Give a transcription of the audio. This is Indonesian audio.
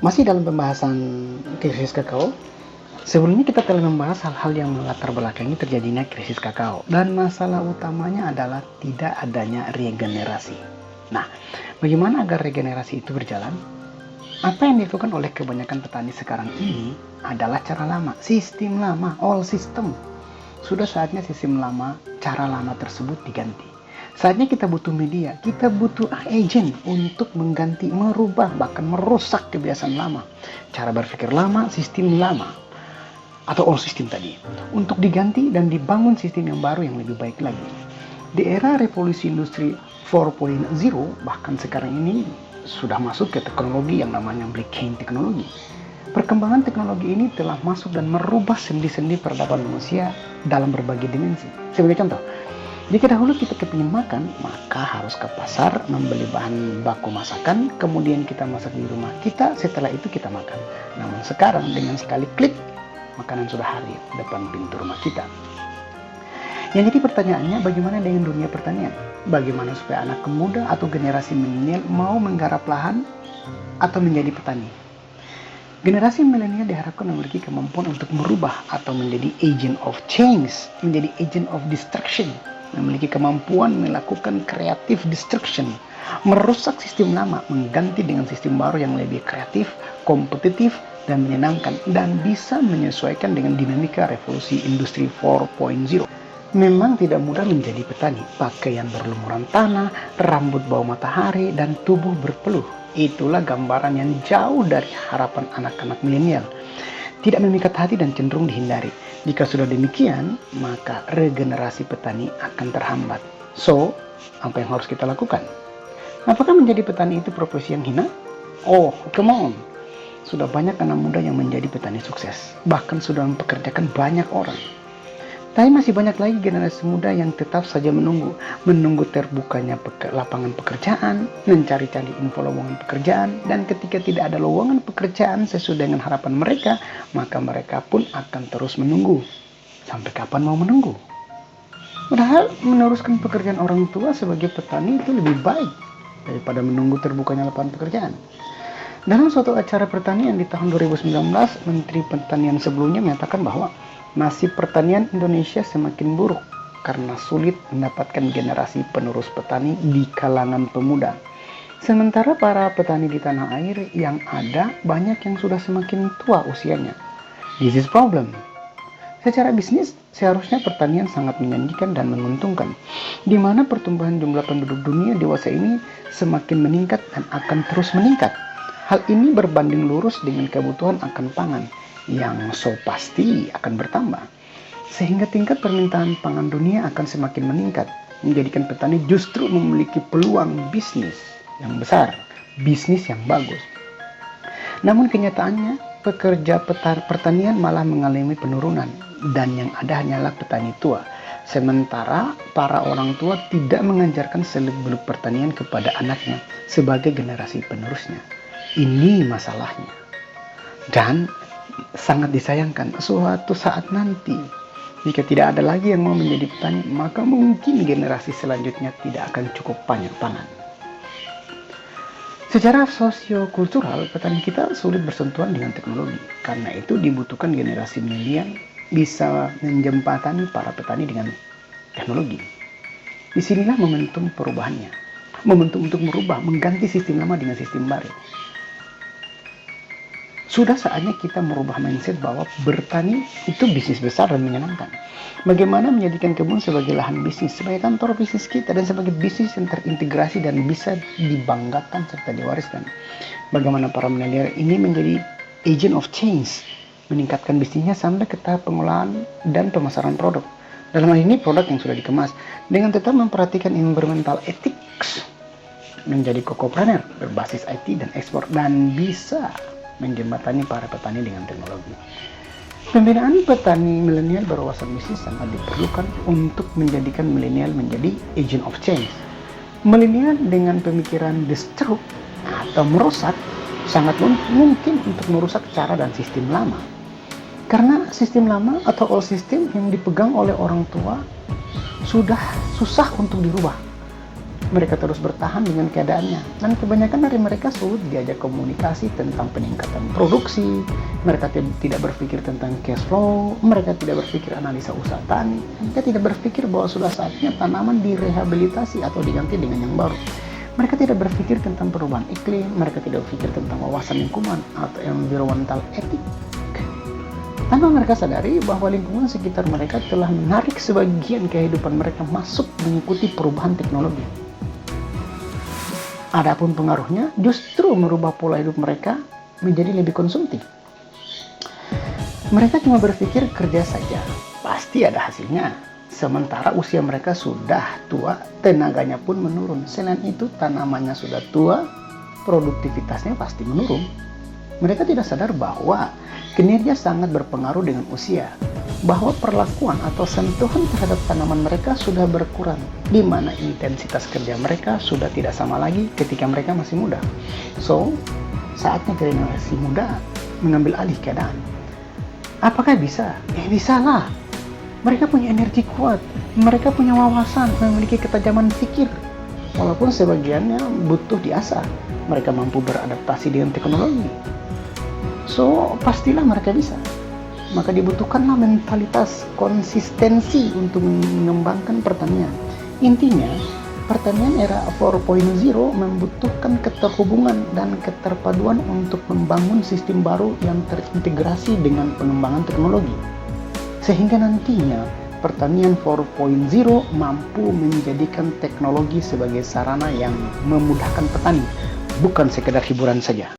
Masih dalam pembahasan krisis kakao, sebelumnya kita telah membahas hal-hal yang melatar belakangi terjadinya krisis kakao, dan masalah utamanya adalah tidak adanya regenerasi. Nah, bagaimana agar regenerasi itu berjalan? Apa yang dilakukan oleh kebanyakan petani sekarang ini adalah cara lama, sistem lama, old system. Sudah saatnya sistem lama, cara lama tersebut diganti. Saatnya kita butuh media, kita butuh agent untuk mengganti, merubah, bahkan merusak kebiasaan lama. Cara berpikir lama, sistem lama, atau old system tadi, untuk diganti dan dibangun sistem yang baru yang lebih baik lagi. Di era revolusi industri 4.0, bahkan sekarang ini sudah masuk ke teknologi yang namanya blockchain teknologi. Perkembangan teknologi ini telah masuk dan merubah sendi-sendi peradaban manusia dalam berbagai dimensi. Sebagai contoh, jika dahulu kita kepingin makan, maka harus ke pasar membeli bahan baku masakan, kemudian kita masak di rumah kita, setelah itu kita makan. Namun sekarang dengan sekali klik, makanan sudah hadir depan pintu rumah kita. Yang jadi pertanyaannya, bagaimana dengan dunia pertanian? Bagaimana supaya anak muda atau generasi milenial mau menggarap lahan atau menjadi petani? Generasi milenial diharapkan memiliki kemampuan untuk merubah atau menjadi agent of change, menjadi agent of destruction, memiliki kemampuan melakukan creative destruction, merusak sistem lama, mengganti dengan sistem baru yang lebih kreatif, kompetitif, dan menyenangkan, dan bisa menyesuaikan dengan dinamika revolusi industri 4.0. Memang tidak mudah menjadi petani. Pakaian berlumuran tanah, rambut bau matahari, dan tubuh berpeluh. Itulah gambaran yang jauh dari harapan anak-anak milenial. Tidak memikat hati dan cenderung dihindari. Jika sudah demikian, maka regenerasi petani akan terhambat. So, apa yang harus kita lakukan? Apakah menjadi petani itu profesi yang hina? Oh, come on. Sudah banyak anak muda yang menjadi petani sukses. Bahkan sudah mempekerjakan banyak orang. Tapi masih banyak lagi generasi muda yang tetap saja menunggu terbukanya lapangan pekerjaan, mencari-cari info lowongan pekerjaan, dan ketika tidak ada lowongan pekerjaan sesuai dengan harapan mereka, maka mereka pun akan terus menunggu. Sampai kapan mau menunggu? Padahal meneruskan pekerjaan orang tua sebagai petani itu lebih baik daripada menunggu terbukanya lapangan pekerjaan. Dalam suatu acara pertanian di tahun 2019, Menteri Pertanian sebelumnya menyatakan bahwa nasib pertanian Indonesia semakin buruk karena sulit mendapatkan generasi penerus petani di kalangan pemuda. Sementara para petani di tanah air yang ada banyak yang sudah semakin tua usianya. This is problem. Secara bisnis, seharusnya pertanian sangat menjanjikan dan menguntungkan, di mana pertumbuhan jumlah penduduk dunia dewasa ini semakin meningkat dan akan terus meningkat. Hal ini berbanding lurus dengan kebutuhan akan pangan yang so pasti akan bertambah, sehingga tingkat permintaan pangan dunia akan semakin meningkat, menjadikan petani justru memiliki peluang bisnis yang besar, bisnis yang bagus. Namun kenyataannya, pekerja pertanian malah mengalami penurunan, dan yang ada hanyalah petani tua. Sementara para orang tua tidak mengajarkan seluk-beluk pertanian kepada anaknya sebagai generasi penerusnya. Ini masalahnya. Dan sangat disayangkan, suatu saat nanti jika tidak ada lagi yang mau menjadi petani, maka mungkin generasi selanjutnya tidak akan cukup banyak pangan. Secara sosiokultural, petani kita sulit bersentuhan dengan teknologi. Karena itu dibutuhkan generasi milenial bisa menjembatani para petani dengan teknologi. Disinilah momentum perubahannya. Momentum untuk merubah, mengganti sistem lama dengan sistem baru. Sudah saatnya kita merubah mindset bahwa bertani itu bisnis besar dan menyenangkan. Bagaimana menjadikan kebun sebagai lahan bisnis, sebagai kantor bisnis kita, dan sebagai bisnis yang terintegrasi dan bisa dibanggakan serta diwariskan. Bagaimana para milenial ini menjadi agent of change, meningkatkan bisnisnya sampai ke tahap pengolahan dan pemasaran produk. Dalam hal ini produk yang sudah dikemas, dengan tetap memperhatikan environmental ethics, menjadi kokopreneur berbasis IT dan ekspor, dan bisa menjembatani para petani dengan teknologi. Pembinaan petani milenial berwawasan bisnis sangat diperlukan untuk menjadikan milenial menjadi agent of change. Milenial dengan pemikiran destruct atau merusak sangat mungkin untuk merusak cara dan sistem lama. Karena sistem lama atau old system yang dipegang oleh orang tua sudah susah untuk dirubah. Mereka terus bertahan dengan keadaannya, dan kebanyakan dari mereka sulit diajak komunikasi tentang peningkatan produksi. Mereka tidak berpikir tentang cash flow, mereka tidak berpikir analisa usaha tani, mereka tidak berpikir bahwa sudah saatnya tanaman direhabilitasi atau diganti dengan yang baru. Mereka tidak berpikir tentang perubahan iklim, mereka tidak berpikir tentang wawasan lingkungan atau environmental etik. Tanpa mereka sadari bahwa lingkungan sekitar mereka telah menarik sebagian kehidupan mereka masuk mengikuti perubahan teknologi. Adapun pengaruhnya justru merubah pola hidup mereka menjadi lebih konsumtif. Mereka cuma berpikir kerja saja, pasti ada hasilnya. Sementara usia mereka sudah tua, tenaganya pun menurun. Selain itu, tanamannya sudah tua, produktivitasnya pasti menurun. Mereka tidak sadar bahwa kinerja sangat berpengaruh dengan usia, bahwa perlakuan atau sentuhan terhadap tanaman mereka sudah berkurang, di mana intensitas kerja mereka sudah tidak sama lagi ketika mereka masih muda. So, saatnya generasi muda mengambil alih keadaan. Apakah bisa? Bisa lah. Mereka punya energi kuat, mereka punya wawasan, memiliki ketajaman pikir. Walaupun sebagiannya butuh diasah, mereka mampu beradaptasi dengan teknologi. So, pastilah mereka bisa. Maka dibutuhkanlah mentalitas konsistensi untuk mengembangkan pertanian. Intinya, pertanian era 4.0 membutuhkan keterhubungan dan keterpaduan untuk membangun sistem baru yang terintegrasi dengan pengembangan teknologi. Sehingga nantinya, pertanian 4.0 mampu menjadikan teknologi sebagai sarana yang memudahkan petani, bukan sekedar hiburan saja.